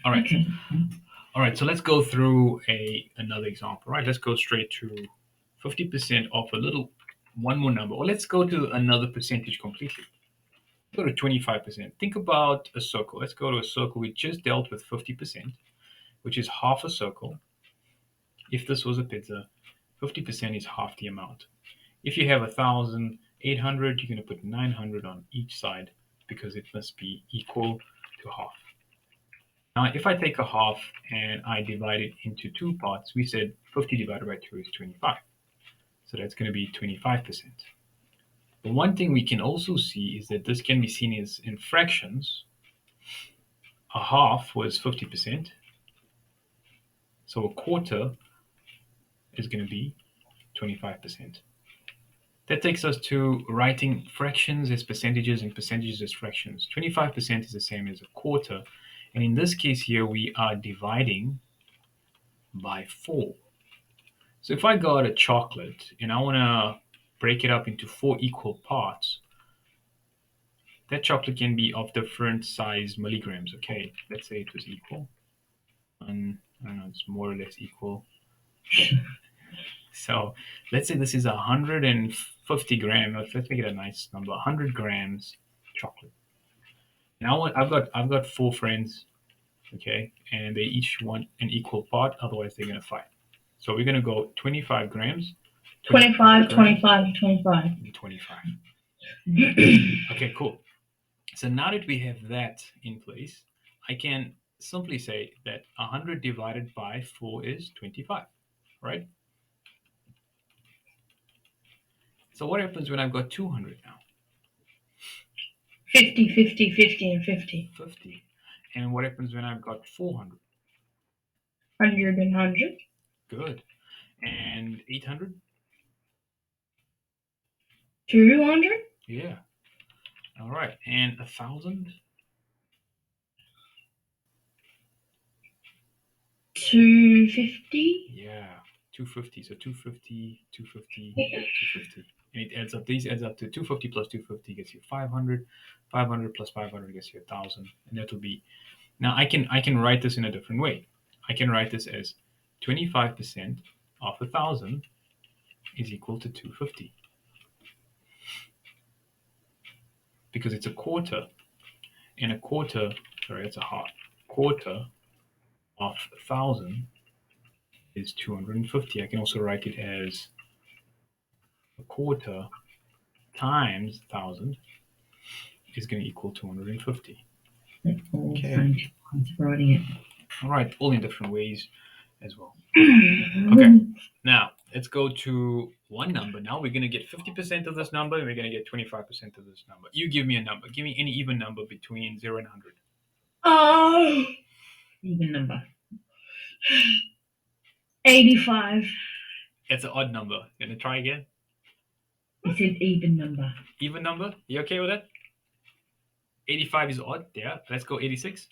All right. Okay. All right. So let's go through another example. Right. Let's go straight to 50% of a little one more number, or let's go to another percentage completely. Go to 25%. Think about a circle. Let's go to a circle. We just dealt with 50%, which is half a circle. If this was a pizza, 50% is half the amount. If you have 1,800, you're going to put 900 on each side because it must be equal to half. Now, if I take a half and I divide it into two parts, we said 50 divided by 2 is 25. So that's going to be 25%. But one thing we can also see is that this can be seen as in fractions. A half was 50%. So a quarter is going to be 25%. That takes us to writing fractions as percentages and percentages as fractions. 25% is the same as a quarter. And in this case here, we are dividing by 4. So if I got a chocolate and I want to break it up into 4 equal parts, that chocolate can be of different size milligrams. Okay, let's say it was equal. And I don't know, it's more or less equal. So let's say this is 150 grams. Let's make it a nice number. 100 grams chocolate. Now I've got 4 friends, okay, and they each want an equal part. Otherwise, they're gonna fight. So we're gonna go 25 grams. 25, grams, 25, 25. and 25. Okay, cool. So now that we have that in place, I can simply say that 100 divided by 4 is 25, right? So what happens when I've got 200 now? 50, 50, 50, and 50. 50. And what happens when I've got 400? 100 and 100. Good. And 800? 200. Yeah. All right. And 1,000? 250. Yeah. 250. So 250, 250, 250. And it adds up. These adds up to 250 plus 250 gets you 500. 500 plus 500 gets you 1,000. And that will be. Now I can write this in a different way. I can write this as 25% of 1,000 is equal to 250. Because it's a quarter. And a quarter, sorry, it's a half. Quarter of 1,000 is 250. I can also write it as a quarter times 1,000 is going to equal 250. Okay. Writing it. All right, all in different ways as well. Okay, now let's go to one number. Now we're going to get 50% of this number, and we're going to get 25% of this number. You give me a number. Give me any even number between 0 and 100. Oh, even number. 85. It's an odd number. Going to try again? It said even number. Even number? You okay with that? 85 is odd. Yeah. Let's go 86.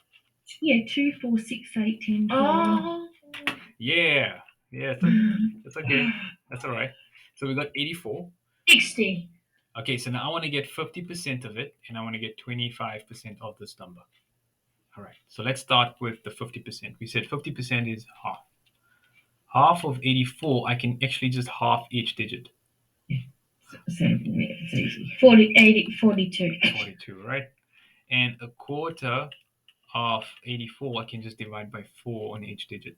Yeah, 2, 4, 6, 8, 10, 12. Oh. Yeah. Yeah, it's okay. That's all right. So we got 84. 60. Okay, so now I want to get 50% of it, and I want to get 25% of this number. All right, so let's start with the 50%. We said 50% is half. Half of 84, I can actually just half each digit. Yeah. So it's easy. 40, 80, 42. 42, right? And a quarter of 84, I can just divide by 4 on each digit.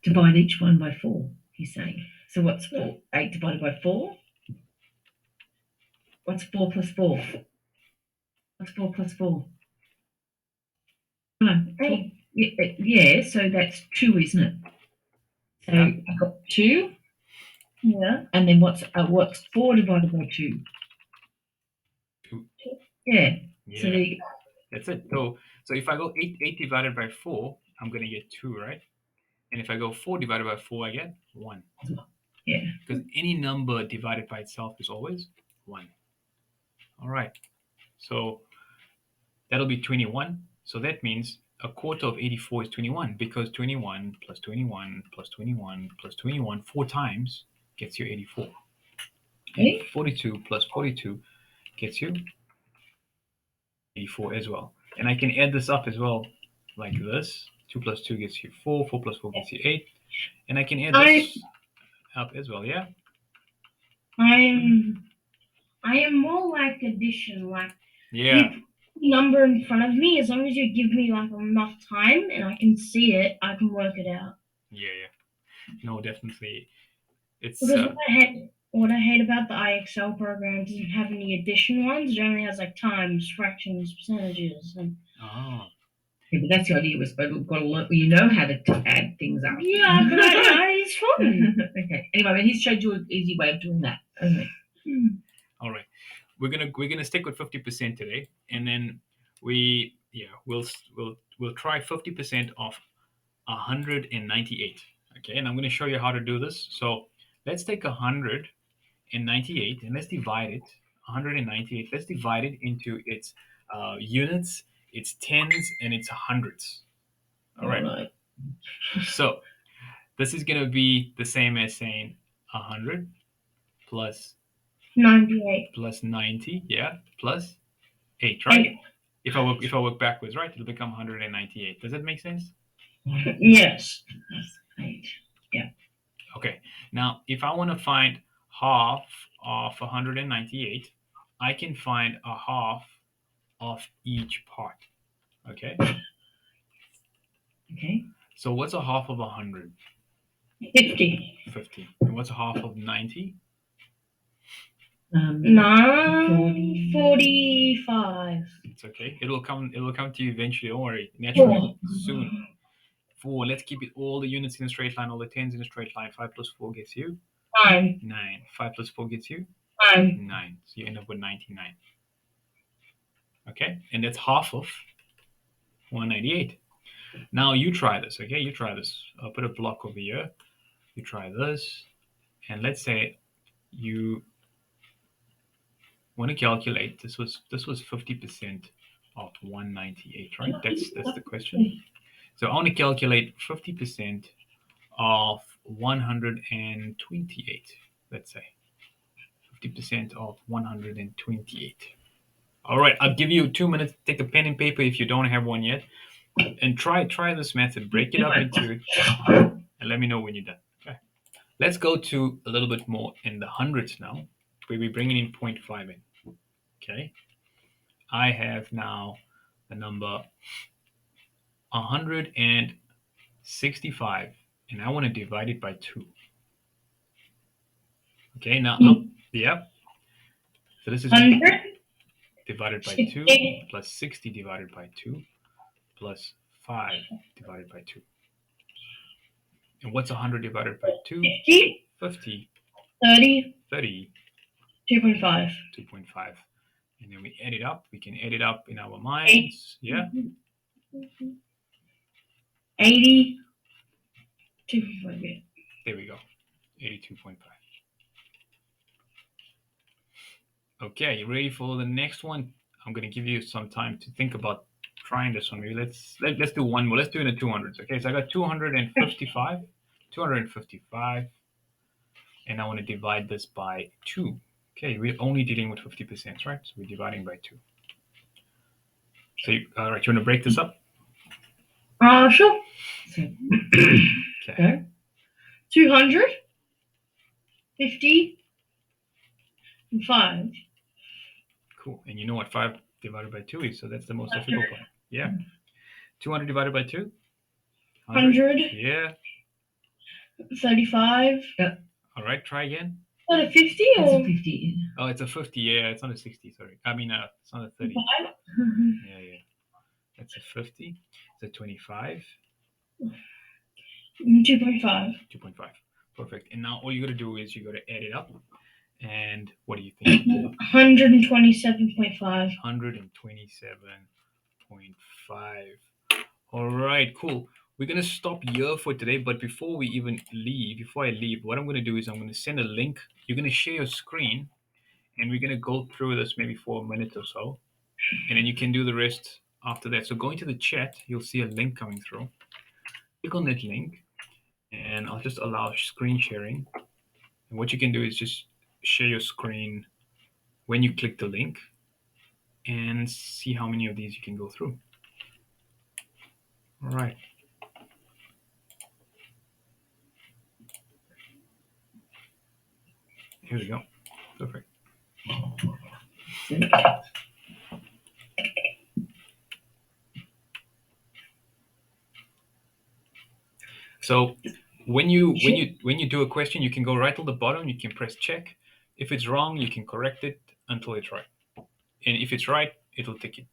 Divide each one by 4, he's saying. So what's 4? 8 divided by 4? What's 4 plus 4? What's 4 plus 4? 8. Yeah, so that's 2, isn't it? So Yeah. I've got 2. Yeah. And then what's 4 divided by 2? 2. Yeah. Yeah. So there you go. That's it. So if I go 8 divided by 4, I'm going to get 2, right? And if I go 4 divided by 4, I get 1. Yeah. Because any number divided by itself is always 1. All right. So that'll be 21. So that means a quarter of 84 is 21, because 21 plus 21 plus 21 plus 21 4 times gets you 84. Okay. And 42 plus 42 gets you 84 as well. And I can add this up as well, like this. 2 plus 2 gets you 4. 4 plus 4 gets you 8. And I can add this up as well, yeah? I am more like addition. Like Yeah. you put the number in front of me, as long as you give me like enough time and I can see it, I can work it out. Yeah. No, definitely. It's Because what I hate about the IXL program doesn't have any addition ones. It only has like times, fractions, percentages, and oh. Yeah, but that's the idea. We've got to learn. You know how to add things up. yeah, but it's fun. Okay. Anyway, but he's showed you an easy way of doing that. Okay. All right. We're gonna stick with 50% today, and then we'll try 50% of 198. Okay, and I'm gonna show you how to do this. So let's take 198 and let's divide it. 198. Let's divide it into its units, its tens, and its hundreds. All right. So this is gonna be the same as saying 100 plus 98 plus 90, yeah, plus 8, right? If I work backwards, right, it'll become 198. Does that make sense? Yes. That's 8. Yeah. Okay. Now, if I want to find half of 198, I can find a half of each part. Okay. Okay. So what's a half of 100? 50. 50. And what's a half of 90? 45. It's okay. It'll come to you eventually. Don't worry. Naturally, soon. 4. Let's keep it all the units in a straight line, all the tens in a straight line. 5 plus 4 gets you 9. 9. 5 plus 4 gets you 9. 9. So you end up with 99. Okay, and that's half of 198. Now you try this. Okay, you try this. I'll put a block over here. You try this, and let's say you want to calculate. This was 50% of 198, right? That's the question. So I want to calculate 50% of 128. Let's say 50% of 128. All right, I'll give you 2 minutes. Take a pen and paper if you don't have one yet, and try this method. Break it up into, and let me know when you're done. Okay. Let's go to a little bit more in the hundreds now, where we're bringing in 0.5 in. Okay. I have now the number 165, and I want to divide it by 2. Okay. Now, yeah. So this is 100 divided by 2 plus 60 divided by 2 plus 5 divided by 2. And what's 100 divided by 2? 50. 50. 30. 30. 2.5. 2.5. And then we add it up. We can add it up in our minds. Yeah. 80. 2.5. There we go. 82.5. Okay, you ready for the next one? I'm going to give you some time to think about trying this one. Maybe let's do one more. Let's do it in the 200s. Okay, so I got 255, and I want to divide this by 2. Okay, we're only dealing with 50%, right? So we're dividing by 2. So, all right, you want to break this up? Sure. Okay. 200. 50. 5. Cool. And you know what 5 divided by 2 is, so that's the most difficult part. Yeah. 200 divided by 2? 100. Yeah. 35. All right, try again. Is that a 50 That's or? a 50. Oh, it's a 50. Yeah, it's not a 60. Sorry. I mean, it's not a 30. 5? Yeah. That's a 50. It's a 25. 2.5. 2.5. Perfect. And now all you got to do is you got to add it up. And what do you think? 127.5. 127.5. All right, cool. We're going to stop here for today. But before I leave, what I'm going to do is I'm going to send a link. You're going to share your screen. And we're going to go through this maybe for a minute or so. And then you can do the rest after that. So go into the chat. You'll see a link coming through. Click on that link. And I'll just allow screen sharing. And what you can do is just share your screen when you click the link. and see how many of these you can go through. All right. Here we go. Perfect. So when you do a question, you can go right to the bottom. You can press check. If it's wrong, you can correct it until it's right. And if it's right, it'll tick it.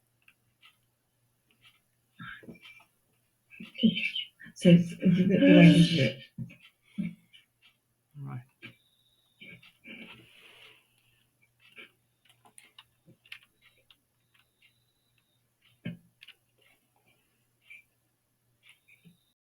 So the way you do it.